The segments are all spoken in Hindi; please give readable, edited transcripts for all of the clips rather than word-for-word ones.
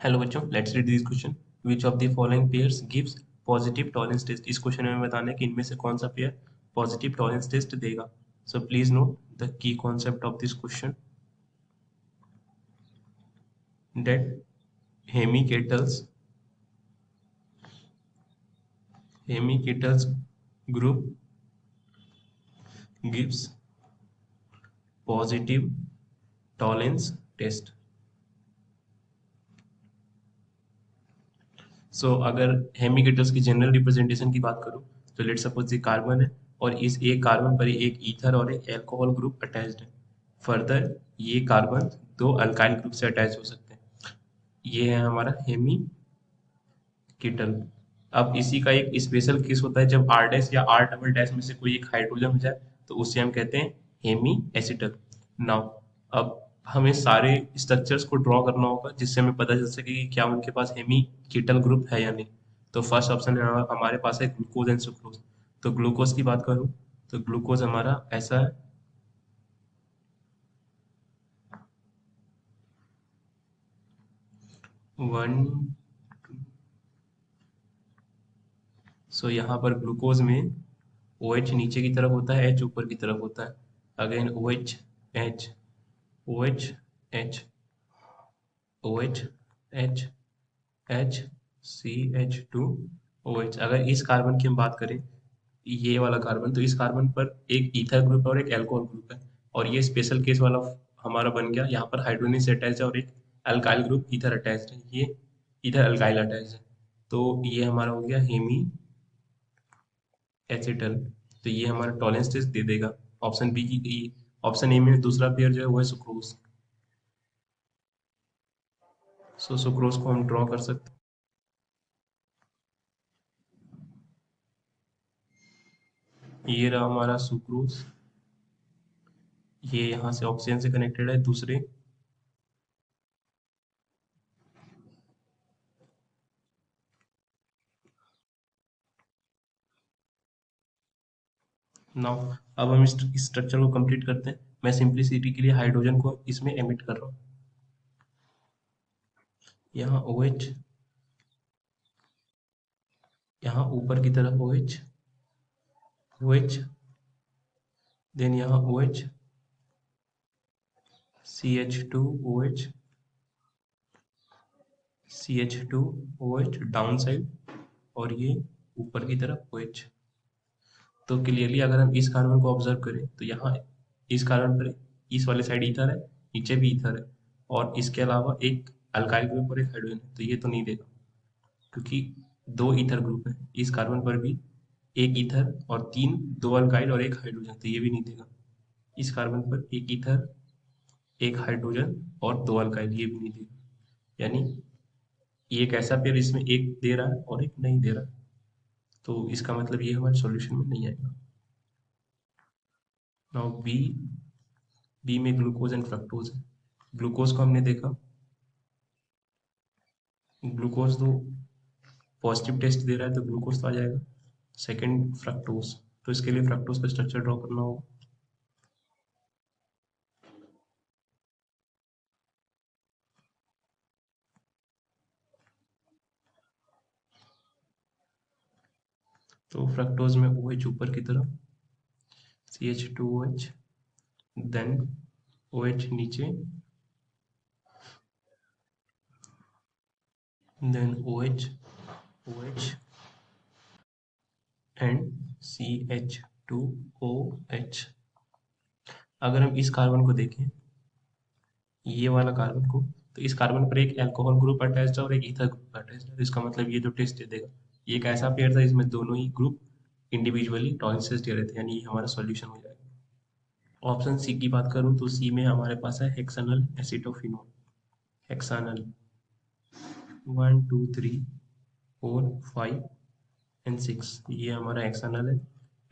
हेलो बच्चों, let's read this question. Which of the following pairs gives positive tolerance test. इस क्वेश्चन में बताना है कि इनमें से कौन सा पेयर पॉजिटिव टॉलरेंस टेस्ट देगा। So please note the key concept of this question that hemiketals group gives positive tolerance test। अगर हेमिकेटल्स की जनरल रिप्रेजेंटेशन की बात करूं तो लेट सपोज ये कार्बन है और इस एक कार्बन पर एक ईथर और एक एल्कोहल ग्रुप अटैच्ड है। फर्दर ये कार्बन दो अल्काइल ग्रुप से अटैच हो सकते हैं। ये है हमारा हेमिकेटल। अब इसी का एक स्पेशल केस होता है जब आर डैश या आर डबल डैश में से कोई एक हाइड्रोजन हो जाए तो उसे हम कहते हैं हेमी एसिटल। नाउ अब हमें सारे स्ट्रक्चर्स को ड्रॉ करना होगा जिससे हमें पता चल सके कि क्या उनके पास हेमी कीटल ग्रुप है या नहीं। तो फर्स्ट ऑप्शन है हमारे पास है ग्लूकोज एंड सुक्रोज। तो ग्लूकोज की बात करूं तो ग्लूकोज हमारा ऐसा है। वन यहाँ पर ग्लूकोज में ओ एच नीचे की तरफ होता है, एच ऊपर की तरफ होता है। Again O H, H, O H, H, O H, H, H, C H two, O H. अगर इस कार्बन की हम बात करें, ये वाला कार्बन, तो इस कार्बन पर एक ईथर ग्रुप और एक एल्कोहल ग्रुप है और ये स्पेशल केस वाला हमारा बन गया। यहाँ पर हाइड्रोजन से अटैच है और एक अल्काइल ग्रुप ईथर अटैच्ड है। ये इधर अल्काइल अटैच्ड है। तो ये हमारा हो गया हेमी एसिटल। तो ये हमारा टॉलेंस टेस्ट दे देगा। ऑप्शन बी की ऑप्शन ए में दूसरा पेयर जो है वो है सुक्रोज। सुक्रोज को हम ड्रॉ कर सकते हैं। ये रहा हमारा सुक्रोज। ये यहाँ से ऑक्सीजन से कनेक्टेड है दूसरे। नाउ अब हम इस स्ट्रक्चर को कंप्लीट करते हैं। मैं सिंप्लिसिटी के लिए हाइड्रोजन को इसमें एमिट कर रहा हूँ। यहाँ ओ एच, यहाँ ऊपर की तरफ O H, O H, then यहाँ O H, C H two, O H, C H two, O H down side, और ये ऊपर की तरफ ओ एच। तो क्लियरली अगर हम इस कार्बन को ऑब्जर्व करें तो यहाँ इस कार्बन पर इस वाले साइड ईथर है, नीचे भी ईथर है, और इसके अलावा एक अल्काइल ग्रुप और एक हाइड्रोजन है। तो ये तो नहीं देगा क्योंकि दो ईथर ग्रुप है इस कार्बन पर भी, एक ईथर और तीन, दो अल्काइल और एक हाइड्रोजन। तो ये भी नहीं देगा। इस कार्बन पर एक ईथर, एक हाइड्रोजन और दो अल्काइल, ये भी नहीं देगा। यानी ये एक ऐसा पेयर इसमें एक दे रहा है और एक नहीं दे रहा है। तो इसका मतलब ये हमारे सॉल्यूशन में नहीं आएगा। नाउ बी, बी में ग्लूकोज एंड फ्रक्टोज है। ग्लूकोज को हमने देखा, ग्लूकोज तो पॉजिटिव टेस्ट दे रहा है तो ग्लूकोज तो आ जाएगा। सेकंड फ्रक्टोज, तो इसके लिए फ्रक्टोज का स्ट्रक्चर ड्रॉ करना होगा। तो फ्रक्टोज में ओ एच ऊपर की तरफ, C H two O H, then O H नीचे, then O H, O H and C H two O H. अगर हम इस कार्बन को देखें, ये वाला कार्बन को, तो इस कार्बन पर एक अल्कोहल ग्रुप अटैच्ड है और एक ईथर ग्रुप अटैच्ड है। तो इसका मतलब ये जो टेस्ट दे देगा, ये एक ऐसा पेयर था इसमें दोनों ही ग्रुप इंडिविजुअली टॉलरेंसेस दे रहे थे, यानी ये हमारा सॉल्यूशन हो जाएगा। ऑप्शन सी की बात करूं तो सी में हमारे पास है हेक्सानल एसिटोफिनोल। हेक्सानल 1 2 3 4 5 एंड 6, ये हमारा हेक्सानल है।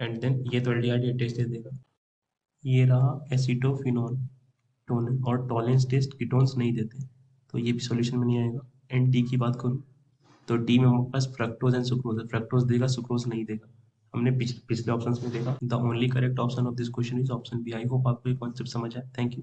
एंड देन ये तो एल्डिहाइड टेस्ट दे देगा। ये रहा एसिटोफिनोल, टोन और टॉलेंस टेस्ट कीटोन्स नहीं देते, तो ये भी सॉल्यूशन में नहीं आएगा। एंड डी की बात करूँ तो डी में हमारे पास फ्रक्टोज एंड सुक्रोज है। फ्रक्टोज देगा, सुक्रोज नहीं देगा। हमने पिछले ऑप्शंस में देखा। The only correct option of this question is option B. I hope आपको ये कॉन्सेप्ट समझ आया। Thank you.